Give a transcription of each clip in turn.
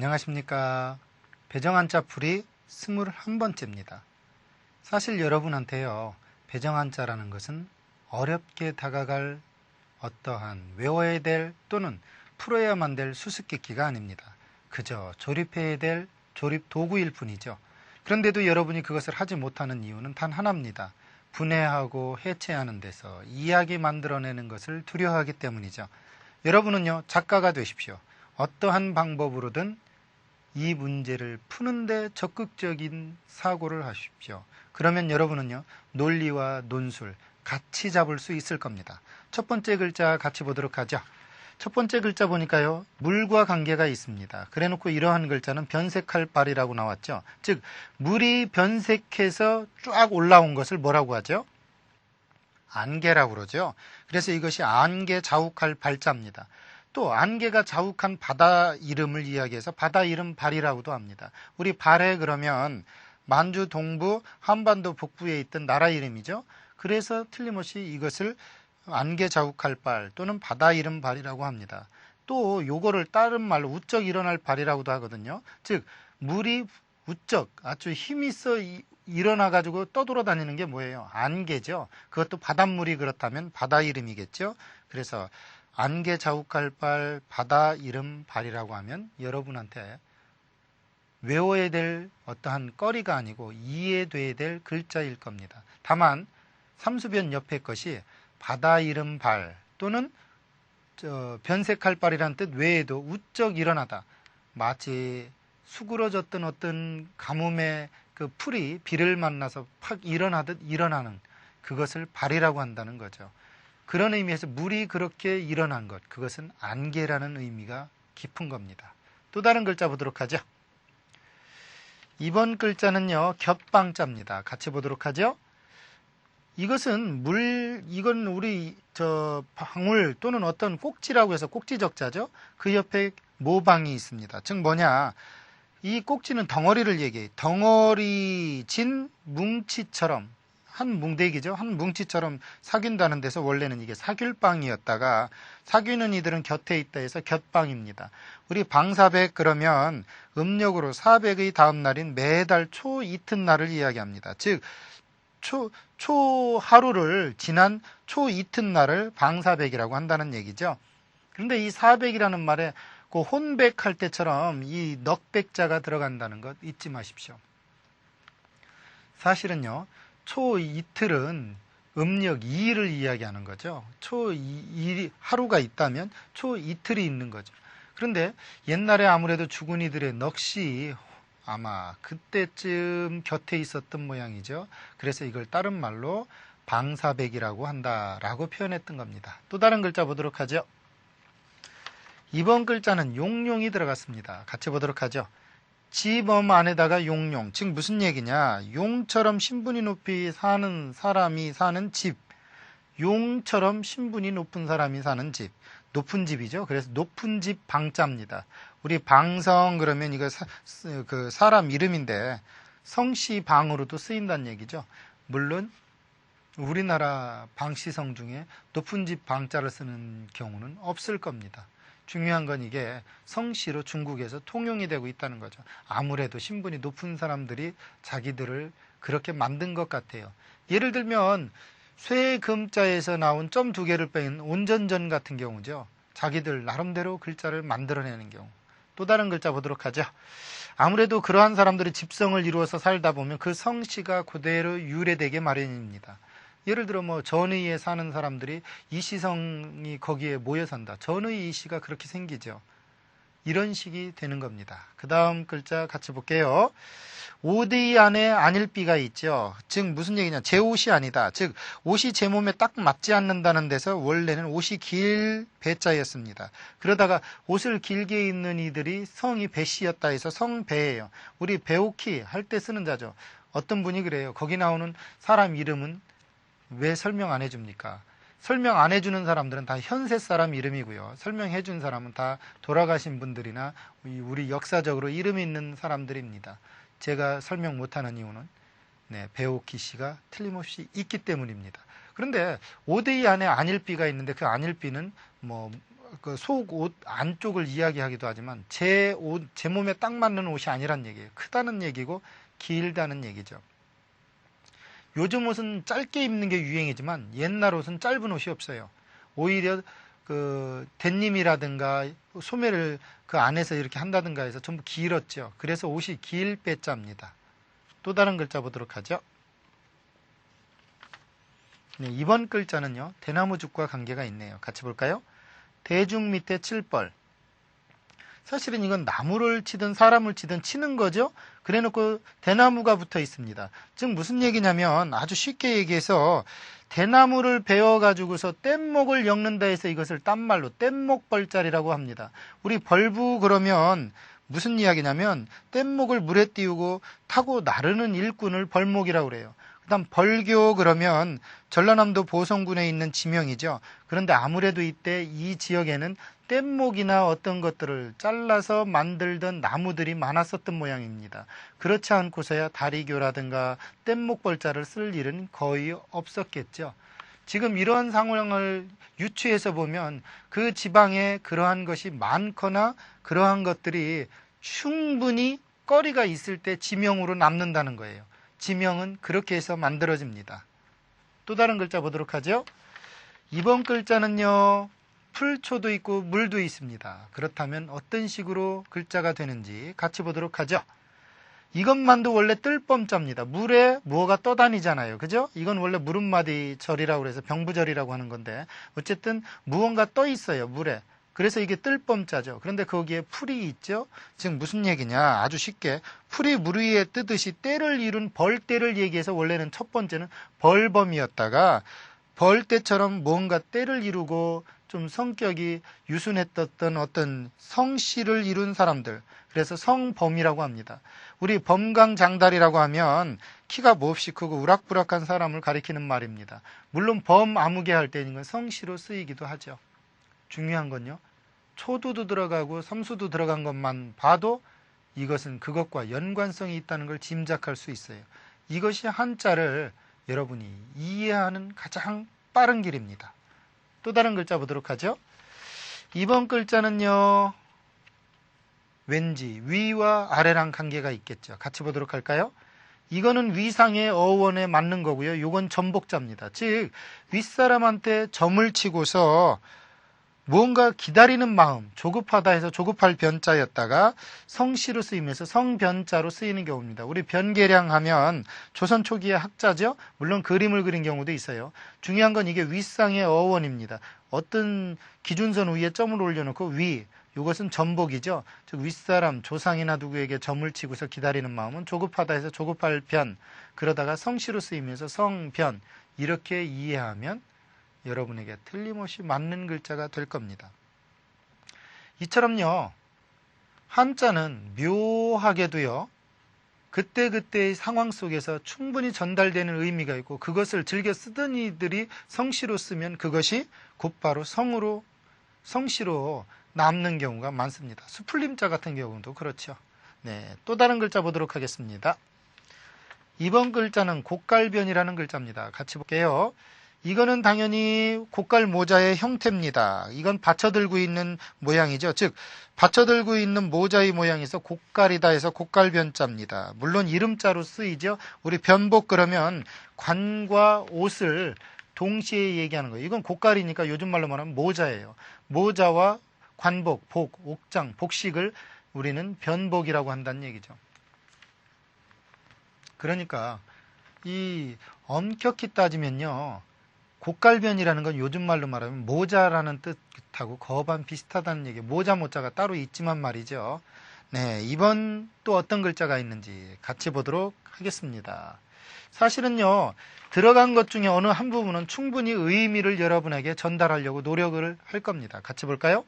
안녕하십니까. 배정한자풀이 21번째입니다. 사실 여러분한테요, 배정한자라는 것은 어렵게 다가갈 어떠한 외워야 될 또는 풀어야만 될 수수께끼가 아닙니다. 그저 조립해야 될 조립 도구일 뿐이죠. 그런데도 여러분이 그것을 하지 못하는 이유는 단 하나입니다. 분해하고 해체하는 데서 이야기 만들어내는 것을 두려워하기 때문이죠. 여러분은요, 작가가 되십시오. 어떠한 방법으로든 이 문제를 푸는데 적극적인 사고를 하십시오. 그러면 여러분은요, 논리와 논술 같이 잡을 수 있을 겁니다. 첫 번째 글자 같이 보도록 하죠. 첫 번째 글자 보니까요, 물과 관계가 있습니다. 그래 놓고 이러한 글자는 변색할 발이라고 나왔죠. 즉, 물이 변색해서 쫙 올라온 것을 뭐라고 하죠? 안개라고 그러죠. 그래서 이것이 안개 자욱할 발자입니다. 또 안개가 자욱한 바다 이름을 이야기해서 바다 이름 발이라고도 합니다. 우리 발해 그러면 만주 동부 한반도 북부에 있던 나라 이름이죠. 그래서 틀림없이 이것을 안개 자욱할 발 또는 바다 이름 발이라고 합니다. 또 요거를 다른 말로 우쩍 일어날 발이라고도 하거든요. 즉 물이 우쩍 아주 힘이 있어 일어나 가지고 떠돌아다니는 게 뭐예요? 안개죠. 그것도 바닷물이 그렇다면 바다 이름이겠죠. 그래서 안개 자욱할 발, 바다 이름 발이라고 하면 여러분한테 외워야 될 어떠한 거리가 아니고 이해돼야 될 글자일 겁니다. 다만 삼수변 옆에 것이 바다 이름 발 또는 변색할 발이라는 뜻 외에도 우쩍 일어나다, 마치 수그러졌던 어떤 가뭄의 그 풀이 비를 만나서 팍 일어나듯 일어나는 그것을 발이라고 한다는 거죠. 그런 의미에서 물이 그렇게 일어난 것, 그것은 안개라는 의미가 깊은 겁니다. 또 다른 글자 보도록 하죠. 이번 글자는요, 겹방자입니다. 같이 보도록 하죠. 이것은 이건 우리 방울 또는 어떤 꼭지라고 해서 꼭지적자죠. 그 옆에 모방이 있습니다. 즉 뭐냐, 이 꼭지는 덩어리를 얘기해요. 덩어리진 뭉치처럼 한 뭉대기죠. 한 뭉치처럼 사귄다는 데서 원래는 이게 사귈방이었다가 사귀는 이들은 곁에 있다 해서 곁방입니다. 우리 방사백 그러면 음력으로 400의 다음 날인 매달 초 이튿날을 이야기합니다. 즉 초 하루를 지난 초 이튿날을 방사백이라고 한다는 얘기죠. 그런데 이 400이라는 말에 그 혼백할 때처럼 이 넉백자가 들어간다는 것 잊지 마십시오. 사실은요, 초 이틀은 음력 2일을 이야기하는 거죠. 초 2일 하루가 있다면 초 이틀이 있는 거죠. 그런데 옛날에 아무래도 죽은 이들의 넋이 아마 그때쯤 곁에 있었던 모양이죠. 그래서 이걸 다른 말로 방사백이라고 한다라고 표현했던 겁니다. 또 다른 글자 보도록 하죠. 이번 글자는 용용이 들어갔습니다. 같이 보도록 하죠. 지범 안에다가 용용, 즉 무슨 얘기냐, 용처럼 신분이 높이 사는 사람이 사는 집, 용처럼 신분이 높은 사람이 사는 집, 높은 집이죠. 그래서 높은 집 방자입니다. 우리 방성 그러면 이거 그 사람 이름인데 성씨 방으로도 쓰인다는 얘기죠. 물론 우리나라 방씨성 중에 높은 집 방자를 쓰는 경우는 없을 겁니다. 중요한 건 이게 성씨로 중국에서 통용이 되고 있다는 거죠. 아무래도 신분이 높은 사람들이 자기들을 그렇게 만든 것 같아요. 예를 들면 쇠금자에서 나온 점 2개를 뺀 온전전 같은 경우죠. 자기들 나름대로 글자를 만들어내는 경우. 또 다른 글자 보도록 하죠. 아무래도 그러한 사람들이 집성을 이루어서 살다 보면 그 성씨가 그대로 유래되게 마련입니다. 예를 들어 전의에 사는 사람들이 이시성이 거기에 모여 산다. 전의 이시가 그렇게 생기죠. 이런 식이 되는 겁니다. 그 다음 글자 같이 볼게요. 오대이 안에 안일비가 있죠. 즉 무슨 얘기냐, 제 옷이 아니다. 즉 옷이 제 몸에 딱 맞지 않는다는 데서 원래는 옷이 길 배자였습니다. 그러다가 옷을 길게 입는 이들이 성이 배씨였다 해서 성배예요. 우리 배옥희 할 때 쓰는 자죠. 어떤 분이 그래요. 거기 나오는 사람 이름은 왜 설명 안 해줍니까? 설명 안 해주는 사람들은 다 현세 사람 이름이고요. 설명해 준 사람은 다 돌아가신 분들이나 우리 역사적으로 이름이 있는 사람들입니다. 제가 설명 못하는 이유는 배옥희 씨가 틀림없이 있기 때문입니다. 그런데 오대이 안에 안일비가 있는데 그 안일비는 그 속 옷 안쪽을 이야기하기도 하지만 제 옷, 제 몸에 딱 맞는 옷이 아니란 얘기예요. 크다는 얘기고 길다는 얘기죠. 요즘 옷은 짧게 입는 게 유행이지만 옛날 옷은 짧은 옷이 없어요. 오히려 그 데님이라든가 소매를 그 안에서 이렇게 한다든가 해서 전부 길었죠. 그래서 옷이 길 빼자입니다. 또 다른 글자 보도록 하죠. 네, 이번 글자는요. 대나무죽과 관계가 있네요. 같이 볼까요? 대죽 밑에 칠벌. 사실은 이건 나무를 치든 사람을 치든 치는 거죠. 그래놓고 대나무가 붙어 있습니다. 즉 무슨 얘기냐면 아주 쉽게 얘기해서 대나무를 베어가지고서 뗏목을 엮는다 해서 이것을 딴말로 뗏목벌자리라고 합니다. 우리 벌부 그러면 무슨 이야기냐면 뗏목을 물에 띄우고 타고 나르는 일꾼을 벌목이라고 그래요. 그 다음 벌교 그러면 전라남도 보성군에 있는 지명이죠. 그런데 아무래도 이때 이 지역에는 뗏목이나 어떤 것들을 잘라서 만들던 나무들이 많았었던 모양입니다. 그렇지 않고서야 다리교라든가 뗏목벌자를 쓸 일은 거의 없었겠죠. 지금 이런 상황을 유추해서 보면 그 지방에 그러한 것이 많거나 그러한 것들이 충분히 거리가 있을 때 지명으로 남는다는 거예요. 지명은 그렇게 해서 만들어집니다. 또 다른 글자 보도록 하죠. 이번 글자는요. 풀초도 있고 물도 있습니다. 그렇다면 어떤 식으로 글자가 되는지 같이 보도록 하죠. 이것만도 원래 뜰범자입니다. 물에 무어가 떠다니잖아요. 그죠? 이건 원래 무릎마디 절이라고 해서 병부절이라고 하는 건데 어쨌든 무언가 떠 있어요. 물에. 그래서 이게 뜰범자죠. 그런데 거기에 풀이 있죠. 지금 무슨 얘기냐? 아주 쉽게 풀이 물 위에 뜨듯이 때를 이룬 벌떼를 얘기해서 원래는 첫 번째는 벌범이었다가 벌떼처럼 뭔가 때를 이루고 좀 성격이 유순했던 어떤 성씨를 이룬 사람들, 그래서 성범이라고 합니다. 우리 범강장달이라고 하면 키가 몹시 크고 우락부락한 사람을 가리키는 말입니다. 물론 범아무개 할 때는 성씨로 쓰이기도 하죠. 중요한 건요, 초두도 들어가고 삼수도 들어간 것만 봐도 이것은 그것과 연관성이 있다는 걸 짐작할 수 있어요. 이것이 한자를 여러분이 이해하는 가장 빠른 길입니다. 또 다른 글자 보도록 하죠. 이번 글자는요. 왠지 위와 아래랑 관계가 있겠죠. 같이 보도록 할까요? 이거는 위상의 어원에 맞는 거고요. 이건 전복자입니다. 즉 윗사람한테 점을 치고서 무언가 기다리는 마음, 조급하다 해서 조급할 변자였다가 성씨로 쓰이면서 성변자로 쓰이는 경우입니다. 우리 변계량 하면 조선 초기의 학자죠. 물론 그림을 그린 경우도 있어요. 중요한 건 이게 윗상의 어원입니다. 어떤 기준선 위에 점을 올려놓고 위, 이것은 전복이죠. 즉 윗사람, 조상이나 누구에게 점을 치고서 기다리는 마음은 조급하다 해서 조급할 변, 그러다가 성씨로 쓰이면서 성변, 이렇게 이해하면 여러분에게 틀림없이 맞는 글자가 될 겁니다. 이처럼요, 한자는 묘하게도요, 그때그때의 상황 속에서 충분히 전달되는 의미가 있고 그것을 즐겨 쓰던 이들이 성씨로 쓰면 그것이 곧바로 성으로, 성씨로 남는 경우가 많습니다. 수풀림자 같은 경우도 그렇죠. 네, 또 다른 글자 보도록 하겠습니다. 이번 글자는 곡갈변이라는 글자입니다. 같이 볼게요. 이거는 당연히 곡갈 모자의 형태입니다. 이건 받쳐들고 있는 모양이죠. 즉 받쳐들고 있는 모자의 모양에서 곡갈이다 해서 곡갈변자입니다. 물론 이름자로 쓰이죠. 우리 변복 그러면 관과 옷을 동시에 얘기하는 거예요. 이건 곡갈이니까 요즘 말로 말하면 모자예요. 모자와 관복, 복, 옥장, 복식을 우리는 변복이라고 한다는 얘기죠. 그러니까 이 엄격히 따지면요, 곡갈변이라는 건 요즘 말로 말하면 모자라는 뜻하고 거반 비슷하다는 얘기예요. 모자가 따로 있지만 말이죠. 네, 이번 또 어떤 글자가 있는지 같이 보도록 하겠습니다. 사실은요, 들어간 것 중에 어느 한 부분은 충분히 의미를 여러분에게 전달하려고 노력을 할 겁니다. 같이 볼까요?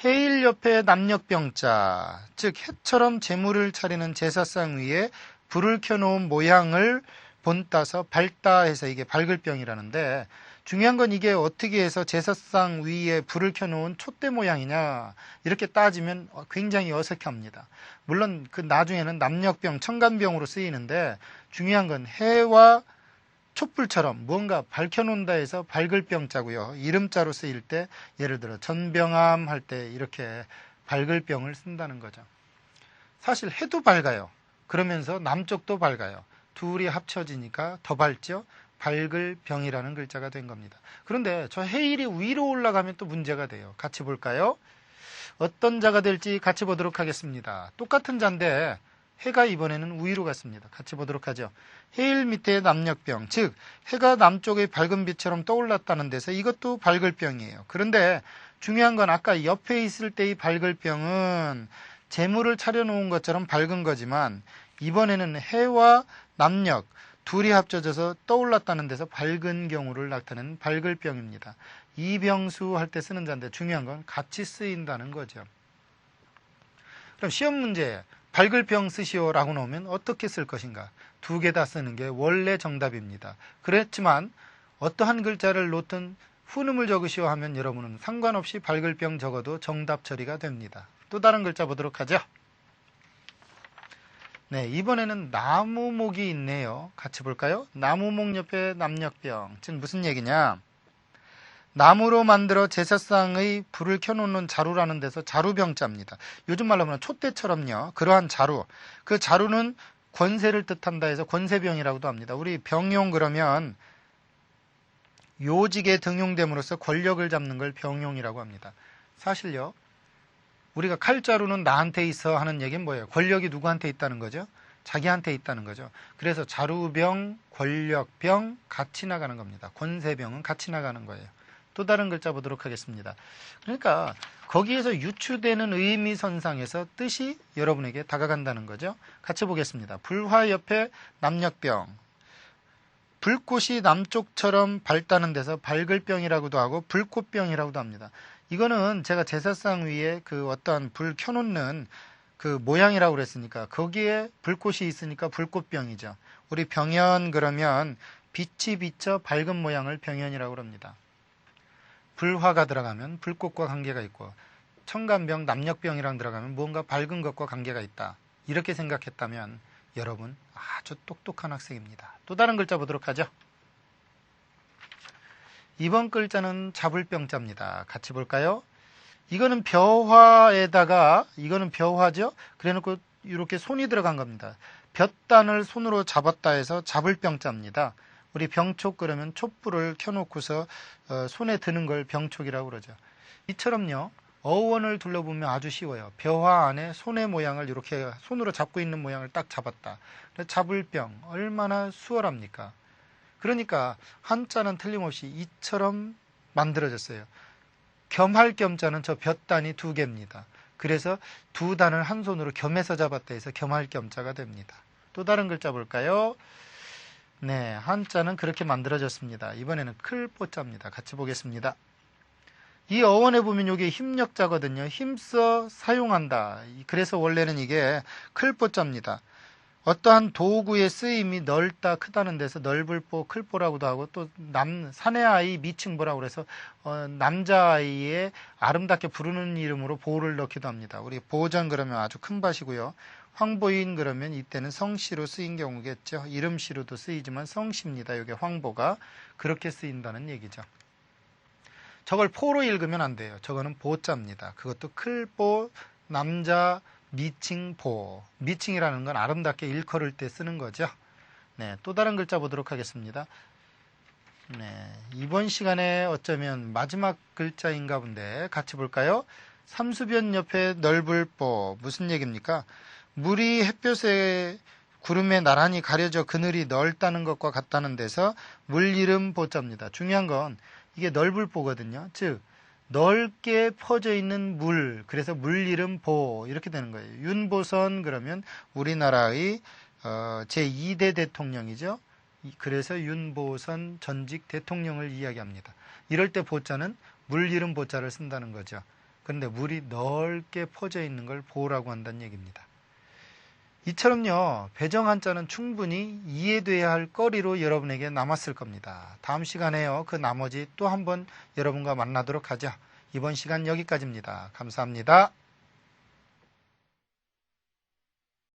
해일 옆에 남녘병자, 즉 해처럼 재물을 차리는 제사상 위에 불을 켜놓은 모양을 본따서 밝다 해서 이게 밝을 병이라는데, 중요한 건 이게 어떻게 해서 제사상 위에 불을 켜놓은 촛대 모양이냐 이렇게 따지면 굉장히 어색합니다. 물론 그 나중에는 남녘병, 청간병으로 쓰이는데 중요한 건 해와 촛불처럼 무언가 밝혀놓는다 해서 밝을 병자고요. 이름자로 쓰일 때 예를 들어 전병암 할 때 이렇게 밝을 병을 쓴다는 거죠. 사실 해도 밝아요. 그러면서 남쪽도 밝아요. 둘이 합쳐지니까 더 밝죠. 밝을 병이라는 글자가 된 겁니다. 그런데 저 해일이 위로 올라가면 또 문제가 돼요. 같이 볼까요? 어떤 자가 될지 같이 보도록 하겠습니다. 똑같은 자인데 해가 이번에는 위로 갔습니다. 같이 보도록 하죠. 해일 밑에 남녘병, 즉 해가 남쪽의 밝은 빛처럼 떠올랐다는 데서 이것도 밝을 병이에요. 그런데 중요한 건 아까 옆에 있을 때의 밝을 병은 재물을 차려놓은 것처럼 밝은 거지만 이번에는 해와 남녘 둘이 합쳐져서 떠올랐다는 데서 밝은 경우를 나타내는 밝을 병입니다. 이병수 할 때 쓰는 자인데 중요한 건 같이 쓰인다는 거죠. 그럼 시험 문제에 밝을 병 쓰시오라고 나오면 어떻게 쓸 것인가? 두 개 다 쓰는 게 원래 정답입니다. 그렇지만 어떠한 글자를 놓든 훈음을 적으시오 하면 여러분은 상관없이 밝을 병 적어도 정답 처리가 됩니다. 또 다른 글자 보도록 하죠. 네, 이번에는 나무목이 있네요. 같이 볼까요? 나무목 옆에 남녘병. 즉 무슨 얘기냐? 나무로 만들어 제사상의 불을 켜놓는 자루라는 데서 자루병자입니다. 요즘 말로 하면 촛대처럼요. 그러한 자루. 그 자루는 권세를 뜻한다 해서 권세병이라고도 합니다. 우리 병용 그러면 요직에 등용됨으로써 권력을 잡는 걸 병용이라고 합니다. 사실요. 우리가 칼자루는 나한테 있어 하는 얘기는 뭐예요? 권력이 누구한테 있다는 거죠? 자기한테 있다는 거죠. 그래서 자루병, 권력병 같이 나가는 겁니다. 권세병은 같이 나가는 거예요. 또 다른 글자 보도록 하겠습니다. 그러니까 거기에서 유추되는 의미선상에서 뜻이 여러분에게 다가간다는 거죠. 같이 보겠습니다. 불화 옆에 남녘병. 불꽃이 남쪽처럼 밝다는 데서 밝을 병이라고도 하고 불꽃병이라고도 합니다. 이거는 제가 제사상 위에 그 어떤 불 켜놓는 그 모양이라고 그랬으니까 거기에 불꽃이 있으니까 불꽃병이죠. 우리 병연 그러면 빛이 비쳐 밝은 모양을 병연이라고 합니다. 불화가 들어가면 불꽃과 관계가 있고 청간병, 남녘병이랑 들어가면 무언가 밝은 것과 관계가 있다. 이렇게 생각했다면 여러분 아주 똑똑한 학생입니다. 또 다른 글자 보도록 하죠. 이번 글자는 잡을병자입니다. 같이 볼까요? 이거는 벼화에다가 이거는 벼화죠. 그래놓고 이렇게 손이 들어간 겁니다. 볕단을 손으로 잡았다 해서 잡을병자입니다. 우리 병촉 그러면 촛불을 켜놓고서 손에 드는 걸 병촉이라고 그러죠. 이처럼요. 어원을 둘러보면 아주 쉬워요. 벼화 안에 손의 모양을 이렇게 손으로 잡고 있는 모양을 딱 잡았다. 잡을병 얼마나 수월합니까? 그러니까 한자는 틀림없이 이처럼 만들어졌어요. 겸할 겸자는 저 볕단이 두 개입니다. 그래서 두 단을 한 손으로 겸해서 잡았다 해서 겸할 겸자가 됩니다. 또 다른 글자 볼까요? 네, 한자는 그렇게 만들어졌습니다. 이번에는 클뽀자입니다. 같이 보겠습니다. 이 어원에 보면 이게 힘력자거든요. 힘써 사용한다. 그래서 원래는 이게 클뽀자입니다. 어떠한 도구의 쓰임이 넓다, 크다는 데서 넓을보, 클보라고도 하고 또 사내아이 미칭보라고 그래서 남자아이의 아름답게 부르는 이름으로 보를 넣기도 합니다. 우리 보전 그러면 아주 큰 밭이고요. 황보인 그러면 이때는 성씨로 쓰인 경우겠죠. 이름씨로도 쓰이지만 성씨입니다. 이게 황보가 그렇게 쓰인다는 얘기죠. 저걸 포로 읽으면 안 돼요. 저거는 보자입니다. 그것도 클보, 남자, 미칭보. 미칭이라는 건 아름답게 일컬을 때 쓰는 거죠. 네, 또 다른 글자 보도록 하겠습니다. 네, 이번 시간에 어쩌면 마지막 글자인가 본데 같이 볼까요? 삼수변 옆에 넓을보. 무슨 얘기입니까? 물이 햇볕에 구름에 나란히 가려져 그늘이 넓다는 것과 같다는 데서 물 이름 보자입니다. 중요한 건 이게 넓을보거든요. 즉 넓게 퍼져 있는 물, 그래서 물 이름 보 이렇게 되는 거예요. 윤보선 그러면 우리나라의 제2대 대통령이죠. 그래서 윤보선 전직 대통령을 이야기합니다. 이럴 때 보자는 물 이름 보자를 쓴다는 거죠. 그런데 물이 넓게 퍼져 있는 걸 보라고 한다는 얘기입니다. 이처럼요, 배정 한자는 충분히 이해돼야 할 거리로 여러분에게 남았을 겁니다. 다음 시간에요, 그 나머지 또 한번 여러분과 만나도록 하죠. 이번 시간 여기까지입니다. 감사합니다.